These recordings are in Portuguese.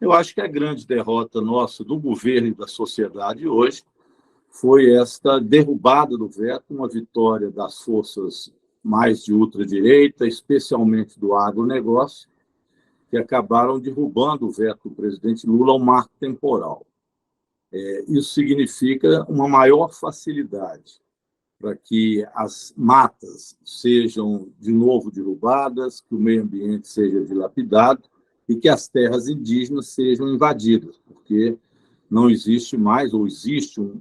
Eu acho que a grande derrota nossa, do governo e da sociedade hoje, foi esta derrubada do veto, uma vitória das forças mais de ultradireita, especialmente do agronegócio, que acabaram derrubando o veto do presidente Lula ao marco temporal. Isso significa uma maior facilidade para que as matas sejam de novo derrubadas, que o meio ambiente seja dilapidado e que as terras indígenas sejam invadidas, porque não existe mais, ou existe um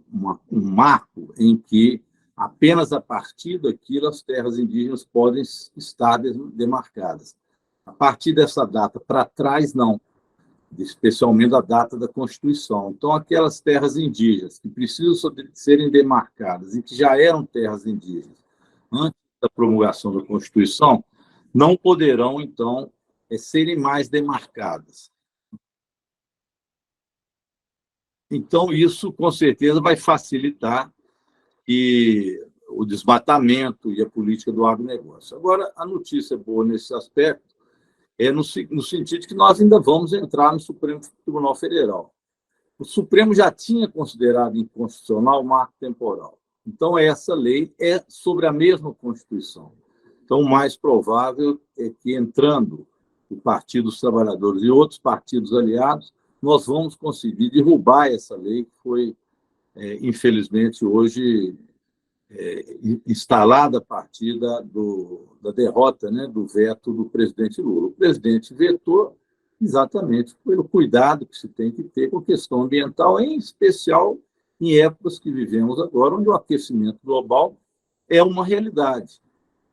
marco em que apenas a partir daquilo as terras indígenas podem estar demarcadas. A partir dessa data para trás, não, especialmente a data da Constituição. Então, aquelas terras indígenas que precisam serem demarcadas e que já eram terras indígenas antes da promulgação da Constituição, não poderão, então, serem mais demarcadas. Então, isso, com certeza, vai facilitar o desmatamento e a política do agronegócio. Agora, a notícia boa nesse aspecto é no sentido de que nós ainda vamos entrar no Supremo Tribunal Federal. O Supremo já tinha considerado inconstitucional o marco temporal. Então, essa lei é sobre a mesma Constituição. Então, o mais provável é que, entrando o Partido dos Trabalhadores e outros partidos aliados, nós vamos conseguir derrubar essa lei que foi, infelizmente, hoje instalada a partir da derrota, né, do veto do presidente Lula. O presidente vetou exatamente pelo cuidado que se tem que ter com a questão ambiental, em especial em épocas que vivemos agora, onde o aquecimento global é uma realidade.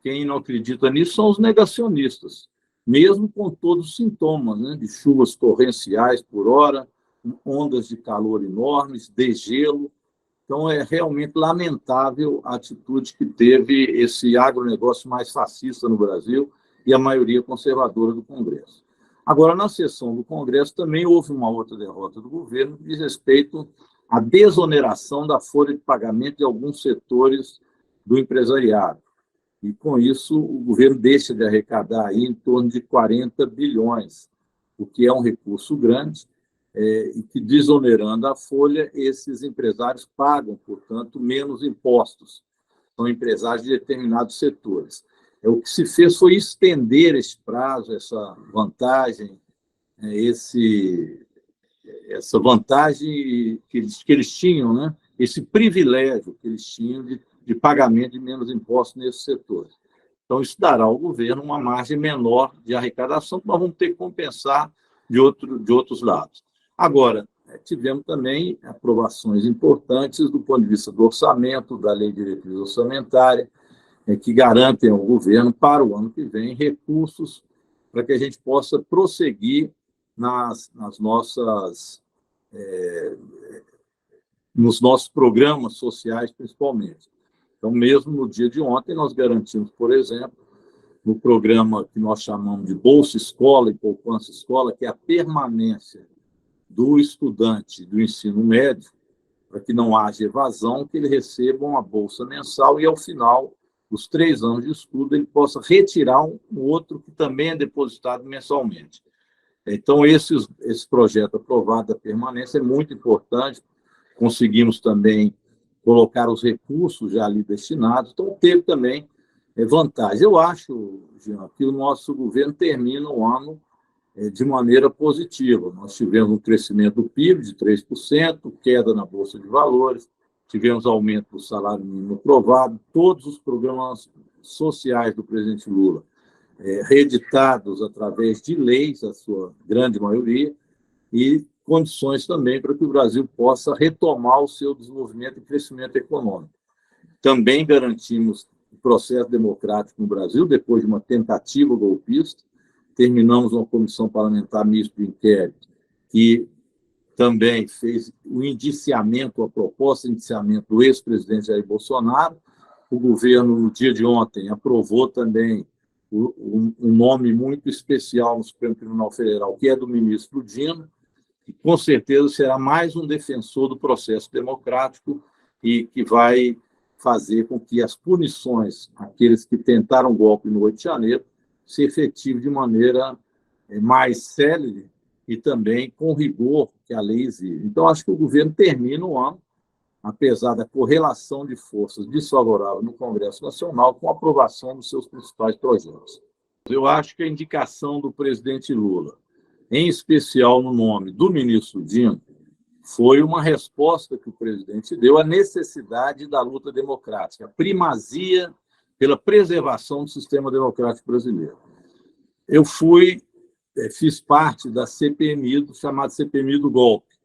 Quem não acredita nisso são os negacionistas, mesmo com todos os sintomas, né, de chuvas torrenciais por hora, ondas de calor enormes, degelo. Então, é realmente lamentável a atitude que teve esse agronegócio mais fascista no Brasil e a maioria conservadora do Congresso. Agora, na sessão do Congresso, também houve uma outra derrota do governo que diz respeito à desoneração da folha de pagamento de alguns setores do empresariado. E, com isso, o governo deixa de arrecadar aí em torno de 40 bilhões, o que é um recurso grande, e que, desonerando a folha, esses empresários pagam, portanto, menos impostos. São empresários de determinados setores. O que se fez foi estender esse prazo, essa vantagem, essa vantagem que eles tinham, né? Esse privilégio que eles tinham de pagamento de menos impostos nesses setores. Então, isso dará ao governo uma margem menor de arrecadação, que nós vamos ter que compensar de outros lados. Agora, tivemos também aprovações importantes do ponto de vista do orçamento, da Lei de Diretriz Orçamentária, que garantem ao governo, para o ano que vem, recursos para que a gente possa prosseguir nos nossos programas sociais, principalmente. Então, mesmo no dia de ontem, nós garantimos, por exemplo, no programa que nós chamamos de Bolsa Escola e Poupança Escola, que é a permanência do estudante do ensino médio, para que não haja evasão, que ele receba uma bolsa mensal e, ao final dos 3 anos de estudo, ele possa retirar um outro que também é depositado mensalmente. Então, esse projeto aprovado da permanência é muito importante. Conseguimos também colocar os recursos já ali destinados, então teve também vantagem. Eu acho, Jean, que o nosso governo termina o ano de maneira positiva. Nós tivemos um crescimento do PIB de 3%, queda na Bolsa de Valores, tivemos aumento do salário mínimo aprovado, todos os programas sociais do presidente Lula reeditados através de leis, a sua grande maioria, e condições também para que o Brasil possa retomar o seu desenvolvimento e crescimento econômico. Também garantimos o processo democrático no Brasil, depois de uma tentativa golpista. Terminamos uma comissão parlamentar mista de inquérito, que também fez o indiciamento, a proposta de indiciamento do ex-presidente Jair Bolsonaro. O governo, no dia de ontem, aprovou também um nome muito especial no Supremo Tribunal Federal, que é do ministro Dino, que com certeza será mais um defensor do processo democrático e que vai fazer com que as punições àqueles que tentaram golpe no 8 de janeiro se efetivem de maneira mais célere e também com rigor que a lei exige. Então, acho que o governo termina o ano, apesar da correlação de forças desfavorável no Congresso Nacional, com a aprovação dos seus principais projetos. Eu acho que a indicação do presidente Lula, em especial no nome do ministro Dino, foi uma resposta que o presidente deu à necessidade da luta democrática, a primazia pela preservação do sistema democrático brasileiro. Eu fiz parte da CPMI, chamada CPMI do golpe,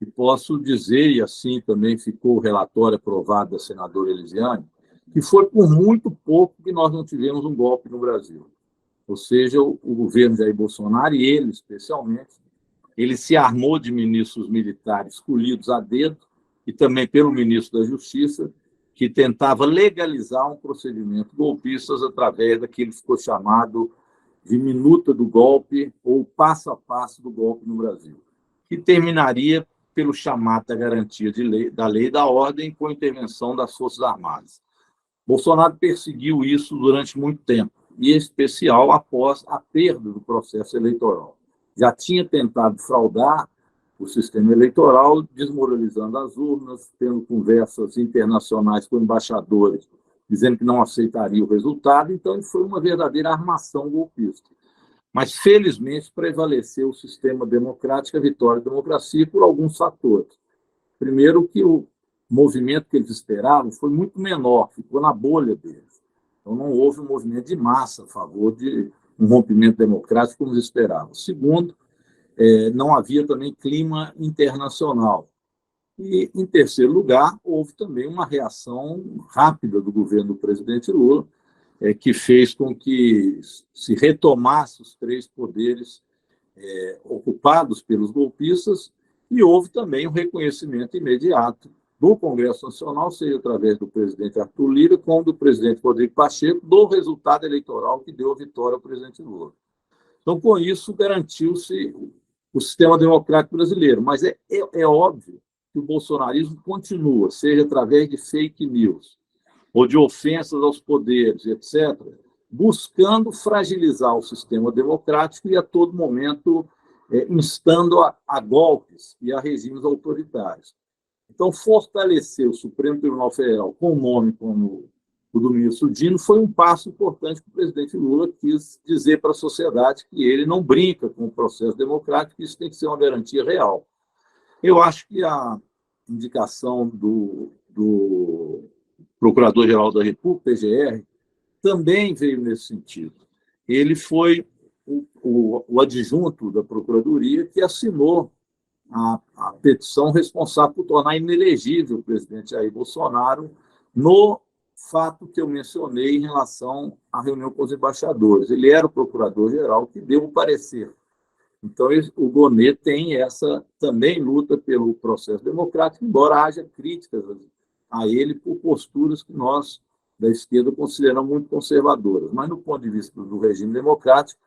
e posso dizer, e assim também ficou o relatório aprovado da senadora Elisiane, que foi por muito pouco que nós não tivemos um golpe no Brasil. Ou seja, o governo Jair Bolsonaro, e ele especialmente, ele se armou de ministros militares escolhidos a dedo, e também pelo ministro da Justiça, que tentava legalizar um procedimento golpista através daquilo que ficou chamado de minuta do golpe ou passo a passo do golpe no Brasil, que terminaria pelo chamado da garantia da lei e da ordem com a intervenção das Forças Armadas. Bolsonaro perseguiu isso durante muito tempo, e em especial após a perda do processo eleitoral. Já tinha tentado fraudar o sistema eleitoral, desmoralizando as urnas, tendo conversas internacionais com embaixadores, dizendo que não aceitaria o resultado. Então, foi uma verdadeira armação golpista. Mas, felizmente, prevaleceu o sistema democrático, a vitória da democracia, por alguns fatores. Primeiro, que o movimento que eles esperavam foi muito menor, ficou na bolha deles. Então, não houve um movimento de massa a favor de um rompimento democrático como eles esperavam. Segundo, não havia também clima internacional. E, em terceiro lugar, houve também uma reação rápida do governo do presidente Lula, que fez com que se retomasse os três poderes ocupados pelos golpistas, e houve também um reconhecimento imediato do Congresso Nacional, seja através do presidente Arthur Lira, como do presidente Rodrigo Pacheco, do resultado eleitoral que deu a vitória ao presidente Lula. Então, com isso, garantiu-se o sistema democrático brasileiro. Mas é óbvio que o bolsonarismo continua, seja através de fake news ou de ofensas aos poderes, etc., buscando fragilizar o sistema democrático e, a todo momento, instando a golpes e a regimes autoritários. Então, fortalecer o Supremo Tribunal Federal com um nome como o do ministro Dino foi um passo importante que o presidente Lula quis dizer para a sociedade que ele não brinca com o processo democrático, que isso tem que ser uma garantia real. Eu acho que a indicação do Procurador-Geral da República, PGR, também veio nesse sentido. Ele foi o adjunto da Procuradoria que assinou a petição responsável por tornar inelegível o presidente Jair Bolsonaro no fato que eu mencionei em relação à reunião com os embaixadores. Ele era o procurador-geral que deu o parecer. Então, o Gonê tem essa também luta pelo processo democrático, embora haja críticas a ele por posturas que nós, da esquerda, consideramos muito conservadoras. Mas, no ponto de vista do regime democrático,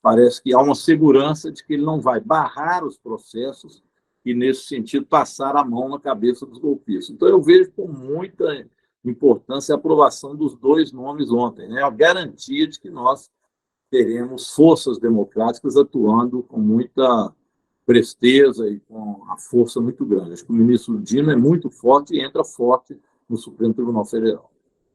parece que há uma segurança de que ele não vai barrar os processos e, nesse sentido, passar a mão na cabeça dos golpistas. Então, eu vejo com muita importância a aprovação dos dois nomes ontem, né? A garantia de que nós teremos forças democráticas atuando com muita presteza e com a força muito grande. Acho que o ministro Dino é muito forte e entra forte no Supremo Tribunal Federal.